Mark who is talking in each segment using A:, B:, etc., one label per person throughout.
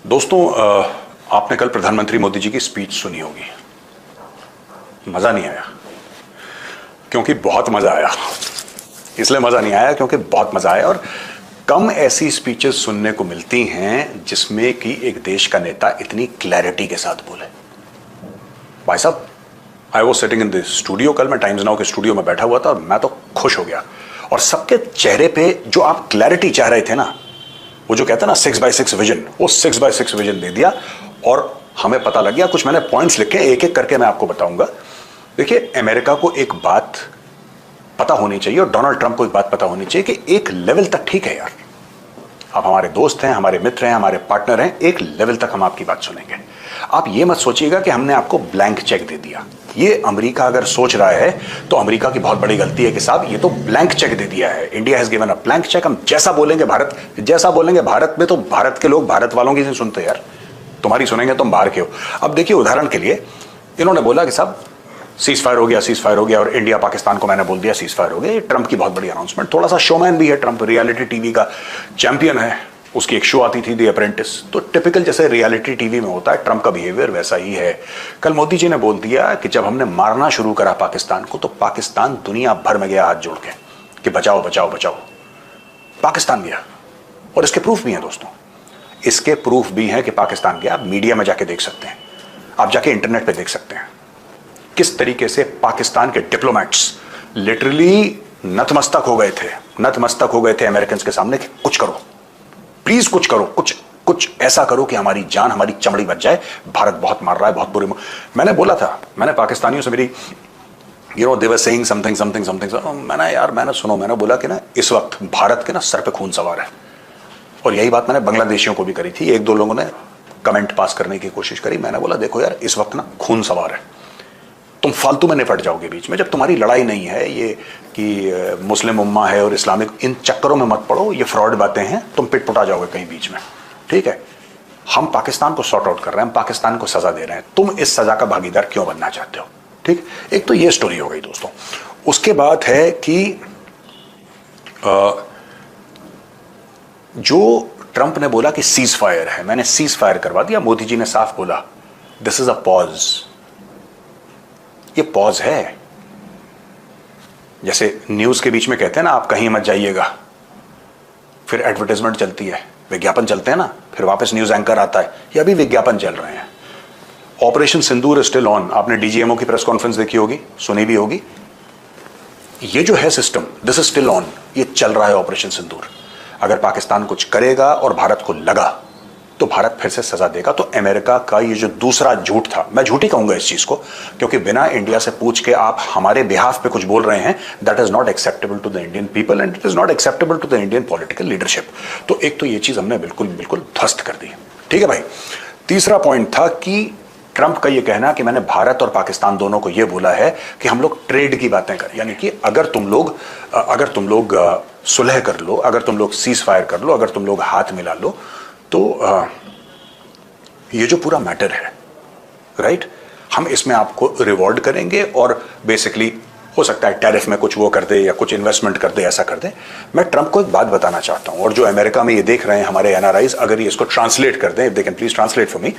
A: दोस्तों, आपने कल प्रधानमंत्री मोदी जी की स्पीच सुनी होगी। मजा नहीं आया क्योंकि बहुत मजा आया। इसलिए मजा नहीं आया क्योंकि बहुत मजा आया, और कम ऐसी स्पीचेस सुनने को मिलती हैं जिसमें कि एक देश का नेता इतनी क्लैरिटी के साथ बोले। भाई साहब, I was sitting in the studio, कल मैं टाइम्स नाउ के स्टूडियो में बैठा हुआ था और मैं तो खुश हो गया। और सबके चेहरे पे जो आप क्लैरिटी चाह रहे थे ना, वो जो कहते हैं ना 6x6 विजन, वो 6x6 विजन दे दिया। और हमें पता लग गया, कुछ मैंने पॉइंट्स लिखे, एक एक करके मैं आपको बताऊंगा। देखिए, अमेरिका को एक बात पता होनी चाहिए और डोनाल्ड ट्रंप को एक बात पता होनी चाहिए कि एक लेवल तक ठीक है यार, आप हमारे दोस्त हैं, हमारे मित्र हैं, हमारे पार्टनर हैं, एक लेवल तक हम आपकी बात सुनेंगे। आप ये मत सोचिएगा कि हमने आपको ब्लैंक चेक दे दिया। ये अमेरिका अगर सोच रहा है तो अमेरिका की बहुत बड़ी गलती है कि साहब ये तो ब्लैंक चेक दे दिया है। India has given a blank cheque. हम जैसा बोलेंगे भारत में, तो भारत के लोग भारत वालों की नहीं सुनते यार, तुम्हारी सुनेंगे, तुम बाहर के हो। अब देखिए, उदाहरण के लिए इन्होंने बोला कि साहब सीज फायर हो गया, और इंडिया पाकिस्तान को मैंने बोल दिया सीज फायर हो गया। ये ट्रंप की बहुत बड़ी अनाउंसमेंट। थोड़ा सा शोमैन भी है ट्रंप, रियलिटी टीवी का चैंपियन है। उसकी एक शो आती थी द अप्रेंटिस, तो टिपिकल जैसे रियलिटी टीवी में होता है, ट्रंप का बिहेवियर वैसा ही है। कल मोदी जी ने बोल दिया कि जब हमने मारना शुरू करा पाकिस्तान को, तो पाकिस्तान दुनिया भर में गया हाथ जोड़ के कि बचाओ बचाओ बचाओ। पाकिस्तान गया, और इसके प्रूफ भी हैं दोस्तों, इसके प्रूफ भी हैं कि पाकिस्तान गया। आप मीडिया में जाके देख सकते हैं, आप जाके इंटरनेट पे देख सकते हैं किस तरीके से पाकिस्तान के डिप्लोमेट्स लिटरली नतमस्तक हो गए थे अमेरिकन के सामने कि कुछ करो, प्लीज कुछ करो, कुछ ऐसा करो कि हमारी जान, हमारी चमड़ी बच जाए। भारत बहुत मार रहा है, बहुत बुरे। मैंने बोला था, मैंने पाकिस्तानियों से मेरी दे वर सेइंग समथिंग, मैंने बोला कि ना इस वक्त भारत के ना सर पे खून सवार है। और यही बात मैंने बांग्लादेशियों को भी करी थी। एक दो लोगों ने कमेंट पास करने की कोशिश करी। मैंने बोला देखो यार, इस वक्त ना खून सवार है, तुम फालतू में निपट जाओगे बीच में, जब तुम्हारी लड़ाई नहीं है ये कि मुस्लिम उम्मा है और इस्लामिक, इन चक्करों में मत पड़ो, ये फ्रॉड बातें हैं, तुम पिटपुटा जाओगे कहीं बीच में। ठीक है, हम पाकिस्तान को सॉर्ट आउट कर रहे हैं, हम पाकिस्तान को सजा दे रहे हैं, तुम इस सजा का भागीदार क्यों बनना चाहते हो? ठीक, एक तो ये स्टोरी हो गई दोस्तों। उसके बाद है कि जो ट्रंप ने बोला कि सीज फायर है, मैंने सीज फायर करवा दिया। मोदी जी ने साफ बोला दिस इज अ पॉज। ये पॉज है। जैसे न्यूज के बीच में कहते हैं ना, आप कहीं मत जाइएगा, फिर एडवर्टाइजमेंट चलती है, विज्ञापन चलते हैं ना, फिर वापस न्यूज एंकर आता है, ये अभी विज्ञापन चल रहे हैं। Operation Sindoor is still on. आपने डीजीएमओ की प्रेस कॉन्फ्रेंस देखी होगी, सुनी भी होगी। ये जो है system, this is still on, ये चल रहा है ऑपरेशन सिंदूर। अगर पाकिस्तान कुछ करेगा और भारत को लगा तो भारत फिर से सजा देगा। तो अमेरिका का ये जो दूसरा झूठ था, मैं झूठ ही कहूंगा इस चीज को, क्योंकि बिना इंडिया से पूछ के आप हमारे बिहाफ पे कुछ बोल रहे हैं, that is not acceptable to the Indian people and it is not acceptable to the Indian political leadership. तो एक तो ये चीज हमने बिल्कुल ध्वस्त कर दी। ठीक है भाई। तीसरा पॉइंट था कि ट्रंप का ये कहना कि मैंने भारत और पाकिस्तान दोनों को ये बोला है कि हम लोग ट्रेड की बातें करें, यानी कि अगर तुम लोग सुलह कर लो, अगर तुम लोग सीज फायर कर लो, अगर तुम लोग हाथ मिला लो, तो ये जो पूरा मैटर है, राइट, हम इसमें आपको रिवॉर्ड करेंगे और बेसिकली हो सकता है टैरिफ में कुछ वो कर दे या कुछ इन्वेस्टमेंट कर दे, ऐसा कर दे। मैं ट्रंप को एक बात बताना चाहता हूं, और जो अमेरिका में ये देख रहे हैं हमारे एनआरआईज, अगर ये इसको ट्रांसलेट कर दें, if they can please translate for me,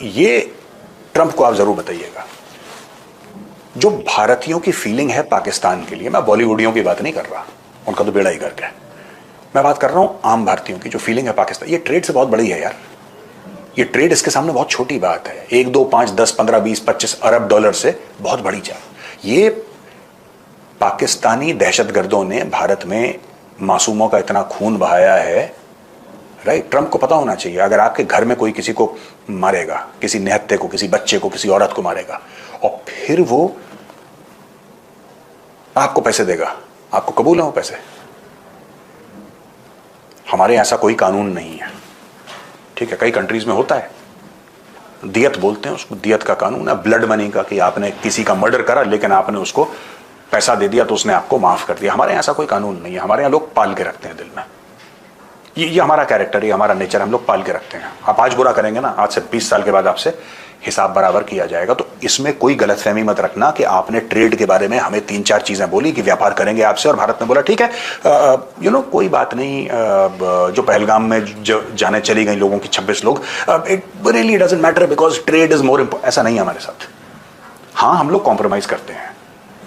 A: ये ट्रंप को आप जरूर बताइएगा। जो भारतीयों की फीलिंग है पाकिस्तान के लिए, मैं बॉलीवुडियों की बात नहीं कर रहा, उनका तो बेड़ा ही गर्क है, मैं बात कर रहा हूं आम भारतीयों की जो फीलिंग है पाकिस्तान। ये ट्रेड से बहुत बड़ी है यार, ये ट्रेड इसके सामने बहुत छोटी बात है। 1, 2, 5, 10, 15, 20, 25 अरब डॉलर से बहुत बड़ी चाल। ये पाकिस्तानी दहशतगर्दों ने भारत में मासूमों का इतना खून बहाया है, राइट। ट्रंप को पता होना चाहिए, अगर आपके घर में कोई किसी को मारेगा, किसी निहत्थे को, किसी बच्चे को, किसी औरत को मारेगा, और फिर वो आपको पैसे देगा, आपको कबूल है वो पैसे? हमारे ऐसा कोई कानून नहीं है, ठीक है। कई कंट्रीज में होता है, दियत बोलते हैं उसको, दियत का कानून है, ब्लड मनी का, कि आपने किसी का मर्डर करा लेकिन आपने उसको पैसा दे दिया तो उसने आपको माफ कर दिया। हमारे यहाँ ऐसा कोई कानून नहीं है। हमारे यहाँ लोग पाल के रखते हैं दिल में, ये हमारा कैरेक्टर, ये हमारा नेचर, हम लोग पाल के रखते हैं। आप आज बुरा करेंगे ना, आज से 20 साल के बाद आपसे हिसाब बराबर किया जाएगा। तो इसमें कोई गलतफहमी मत रखना कि आपने ट्रेड के बारे में हमें 3-4 चीजें बोली कि व्यापार करेंगे आपसे, और भारत ने बोला ठीक है, कोई बात नहीं, जो पहलगाम में जाने चली गई लोगों की 26 लोग, it really doesn't matter because trade is more important. ऐसा नहीं है हमारे साथ। हाँ, हम लोग कॉम्प्रोमाइज करते हैं,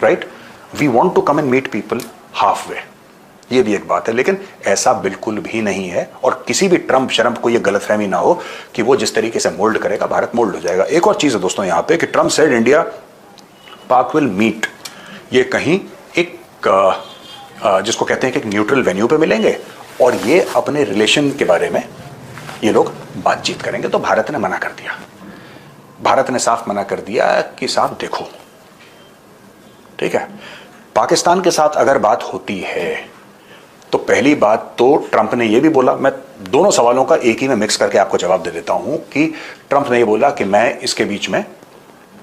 A: right? We want to come and meet people half way, ये भी एक बात है, लेकिन ऐसा बिल्कुल भी नहीं है। और किसी भी ट्रम्प शरम्प को ये गलतफहमी ना हो कि वो जिस तरीके से मोल्ड करेगा भारत मोल्ड हो जाएगा। एक और चीज है दोस्तों यहां पे कि ट्रम्प सेड इंडिया पाक विल मीट, ये कहीं एक जिसको कहते हैं कि एक न्यूट्रल वेन्यू पे मिलेंगे और ये अपने रिलेशन के बारे में ये लोग बातचीत करेंगे। तो भारत ने मना कर दिया, भारत ने साफ मना कर दिया कि साहब देखो, ठीक है, पाकिस्तान के साथ अगर बात होती है तो पहली बात तो ट्रंप ने यह भी बोला, मैं दोनों सवालों का एक ही में मिक्स करके आपको जवाब दे देता हूं कि ट्रंप ने यह बोला कि मैं इसके बीच में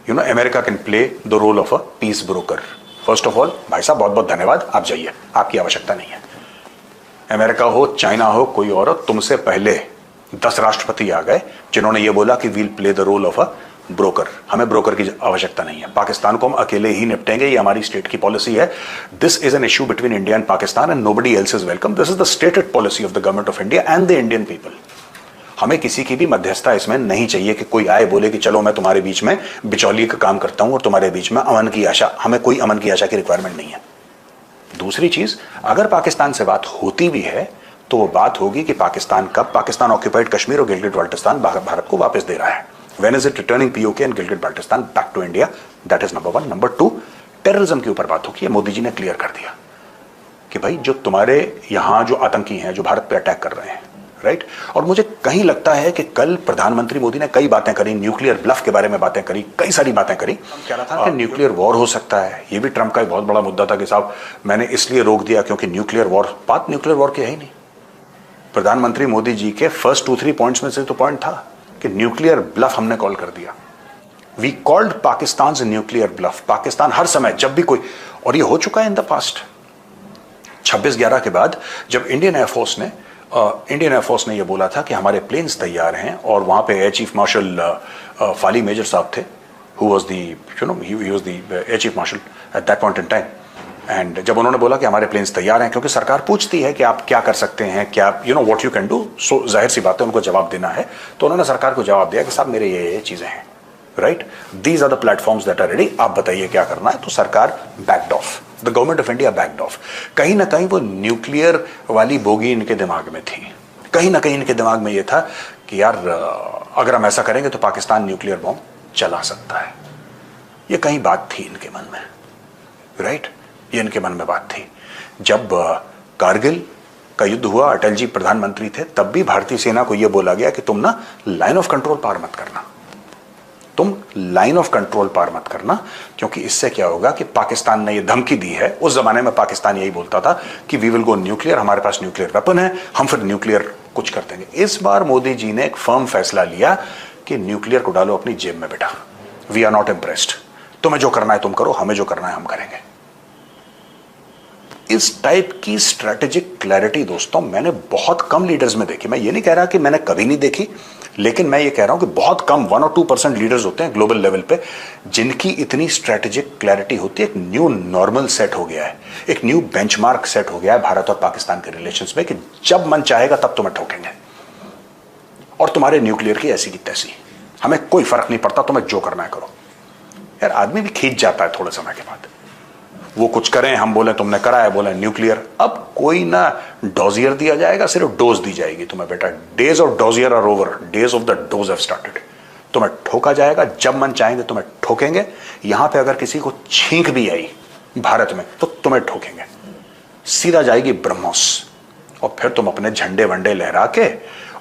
A: America can play the role of a peace broker. First of all भाई साहब बहुत बहुत धन्यवाद, आप जाइए, आपकी आवश्यकता नहीं है। अमेरिका हो, चाइना हो, कोई और हो, तुमसे पहले 10 राष्ट्रपति आ गए जिन्होंने यह बोला कि we'll play the role of a broker. हमें ब्रोकर की आवश्यकता नहीं है, पाकिस्तान को हम अकेले ही निपटेंगे, ये हमारी स्टेट की पॉलिसी है। This is an issue between India and Pakistan and nobody else is welcome. This is the stated policy of the government of India and the Indian people. हमें किसी की भी मध्यस्थता इसमें नहीं चाहिए कि कोई आए बोले कि चलो मैं तुम्हारे बीच में बिचौलिए का काम करता हूं और तुम्हारे बीच में अमन की आशा। हमें कोई अमन की आशा की रिक्वायरमेंट नहीं है। दूसरी चीज, अगर पाकिस्तान से बात होती भी है तो वो बात होगी कि पाकिस्तान कब पाकिस्तान ऑक्यूपाइड कश्मीर और गिलगिट बाल्टिस्तान भारत को वापस दे रहा है। When is it returning POK and Gilgit-Baltistan back to India? That is number 1. Number 2, terrorism के ऊपर बात होगी। मोदी जी ने क्लियर कर दिया कि भाई जो तुम्हारे यहां जो आतंकी हैं जो भारत पे अटैक कर रहे हैं, राइट? और मुझे कहीं लगता है कि कल प्रधानमंत्री मोदी ने कई बातें करी, न्यूक्लियर ब्लफ के बारे में बातें करी, कई सारी बातें करी। कह रहा था कि न्यूक्लियर वॉर हो सकता है, ये भी ट्रंप का एक बहुत बड़ा मुद्दा था कि साहब मैंने इसलिए रोक दिया क्योंकि न्यूक्लियर वॉर, बात न्यूक्लियर वॉर की है ही नहीं। प्रधानमंत्री मोदी जी के फर्स्ट 2-3 पॉइंट्स में से तो पॉइंट था कि न्यूक्लियर ब्लफ हमने कॉल कर दिया। We called Pakistan nuclear bluff. Pakistan हर समय जब भी कोई, और ये हो चुका है इन द पास्ट, 26/11 के बाद जब इंडियन एयरफोर्स ने ये बोला था कि हमारे प्लेन्स तैयार हैं, और वहां पे air chief marshal Fali Major साहब थे, who was the air chief marshal at that point in time. And जब उन्होंने बोला कि हमारे प्लेन्स तैयार हैं, क्योंकि सरकार पूछती है कि आप क्या कर सकते हैं, क्या व्हाट यू कैन डू, सो जाहिर सी बात है उनको जवाब देना है। तो उन्होंने सरकार को जवाब दिया कि साहब मेरे ये चीजें हैं, right? These are the platforms that are ready, आप बताइए क्या करना है। तो सरकार backed off, the government of India backed off. कहीं ना कहीं वो न्यूक्लियर वाली बोगी इनके दिमाग में थी, कहीं ना कहीं इनके दिमाग में ये था कि यार अगर हम ऐसा करेंगे तो पाकिस्तान न्यूक्लियर बॉम्ब चला सकता है। ये कहीं बात थी इनके मन में, राइट? ये इनके मन में बात थी। जब कारगिल का युद्ध हुआ, अटल जी प्रधानमंत्री थे, तब भी भारतीय सेना को यह बोला गया कि तुम ना लाइन ऑफ कंट्रोल पार मत करना, तुम लाइन ऑफ कंट्रोल पार मत करना, क्योंकि इससे क्या होगा कि पाकिस्तान ने यह धमकी दी है। उस जमाने में पाकिस्तान यही बोलता था कि वी विल गो न्यूक्लियर, हमारे पास न्यूक्लियर वेपन है, हम फिर न्यूक्लियर कुछ कर देंगे। इस बार मोदी जी ने एक फर्म फैसला लिया कि न्यूक्लियर को डालो अपनी जेब में बेटा, वी आर नॉट इम्प्रेस्ड, तुम्हें जो करना है तुम करो, हमें जो करना है हम करेंगे। इस टाइप की स्ट्रेटेजिक क्लैरिटी दोस्तों मैंने बहुत कम लीडर्स में देखी। मैं ये नहीं कह रहा कि मैंने कभी नहीं देखी, लेकिन मैं ये कह रहा हूं कि बहुत कम 1 और 2% लीडर्स होते हैं ग्लोबल लेवल पे जिनकी इतनी स्ट्रेटेजिक क्लैरिटी होती है। एक न्यू नॉर्मल सेट हो गया है, एक न्यू बेंचमार्क सेट हो गया है भारत और पाकिस्तान के रिलेशंस में कि जब मन चाहेगा तब तुम्हें ठोकेंगे, और तुम्हारे न्यूक्लियर की ऐसी की तैसी, हमें कोई फर्क नहीं पड़ता, तुम्हें जो करना है करो। यार आदमी भी खींच जाता है थोड़े समय के बाद, वो कुछ करें, हम बोले तुमने करा है, बोले न्यूक्लियर। अब कोई ना डोजियर दिया जाएगा, सिर्फ डोज दी जाएगी तुम्हें बेटा। Days of dossier are over, days of the dose have started. तुम्हें ठोका जाएगा, जब मन चाहेंगे तुम्हें ठोकेंगे। यहां पे अगर किसी को छींक भी आई भारत में तो तुम्हें ठोकेंगे, सीधा जाएगी ब्रह्मोस, और फिर तुम अपने झंडे वंडे लहरा के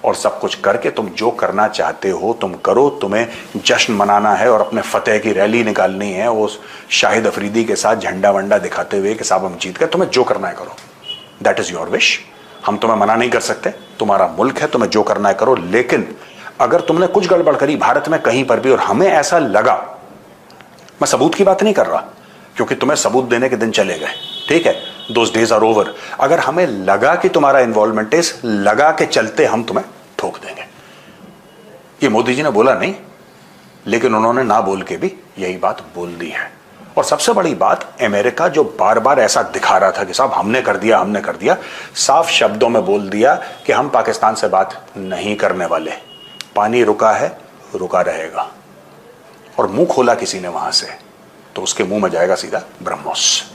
A: और सब कुछ करके तुम जो करना चाहते हो तुम करो। तुम्हें जश्न मनाना है और अपने फतेह की रैली निकालनी है उस शाहिद अफरीदी के साथ झंडा वंडा दिखाते हुए कि साहब हम जीत गए। तुम्हें जो करना है करो, दैट इज योर विश। हम तुम्हें मना नहीं कर सकते, तुम्हारा मुल्क है, तुम्हें जो करना है करो। लेकिन अगर तुमने कुछ गड़बड़ करी भारत में कहीं पर भी और हमें ऐसा लगा, मैं सबूत की बात नहीं कर रहा क्योंकि तुम्हें सबूत देने के दिन चले गए, ठीक है, दोज डेज आर ओवर। अगर हमें लगा कि तुम्हारा इन्वॉल्वमेंट है, लगा के चलते हम तुम्हें ठोक देंगे। ये मोदी जी ने बोला नहीं, लेकिन उन्होंने ना बोल के भी यही बात बोल दी है। और सबसे बड़ी बात, अमेरिका जो बार बार ऐसा दिखा रहा था कि साहब हमने कर दिया, साफ शब्दों में बोल दिया कि हम पाकिस्तान से बात नहीं करने वाले। पानी रुका है, रुका रहेगा। और मुंह खोला किसी ने वहां से तो उसके मुंह में जाएगा सीधा ब्रह्मोस।